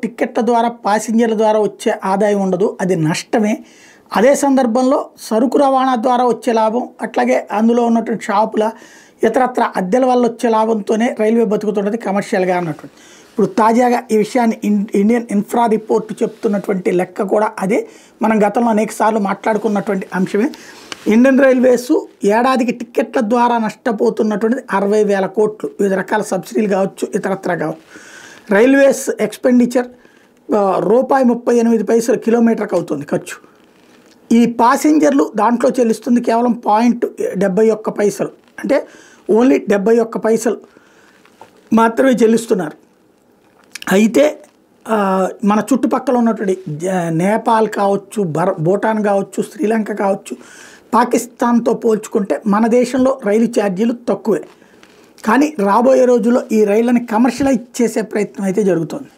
టిక్కెట్ల ద్వారా ప్యాసింజర్ల ద్వారా వచ్చే ఆదాయం ఉండదు, అది నష్టమే. అదే సందర్భంలో సరుకు రవాణా ద్వారా వచ్చే లాభం, అట్లాగే అందులో ఉన్నటువంటి షాపుల ఇతరత్ర అద్దెల వల్ల వచ్చే లాభంతోనే రైల్వే బతుకుతున్నది కమర్షియల్గా అన్నటువంటి. ఇప్పుడు తాజాగా ఈ విషయాన్ని ఇండియన్ ఇన్ఫ్రా రిపోర్ట్ చెప్తున్నటువంటి లెక్క కూడా అదే. మనం గతంలో అనేక సార్లు మాట్లాడుకున్నటువంటి అంశమే. ఇండియన్ రైల్వేస్ ఏడాదికి టిక్కెట్ల ద్వారా నష్టపోతున్నటువంటిది 60,000 కోట్లు. వివిధ రకాల సబ్సిడీలు కావచ్చు, ఇతరత్ర కావచ్చు. రైల్వేస్ ఎక్స్పెండిచర్ ₹38 కిలోమీటర్కి అవుతుంది ఖర్చు. ఈ ప్యాసింజర్లు దాంట్లో చెల్లిస్తుంది కేవలం $0.71, అంటే ఓన్లీ 71 పైసలు మాత్రమే చెల్లిస్తున్నారు. అయితే మన చుట్టుపక్కల ఉన్నటువంటి నేపాల్ కావచ్చు, భూటాన్ కావచ్చు, శ్రీలంక కావచ్చు, పాకిస్తాన్తో పోల్చుకుంటే మన దేశంలో రైలు ఛార్జీలు తక్కువే. కానీ రాబోయే రోజుల్లో ఈ రైళ్ళని కమర్షియలైజ్ చేసే ప్రయత్నం అయితే జరుగుతుంది.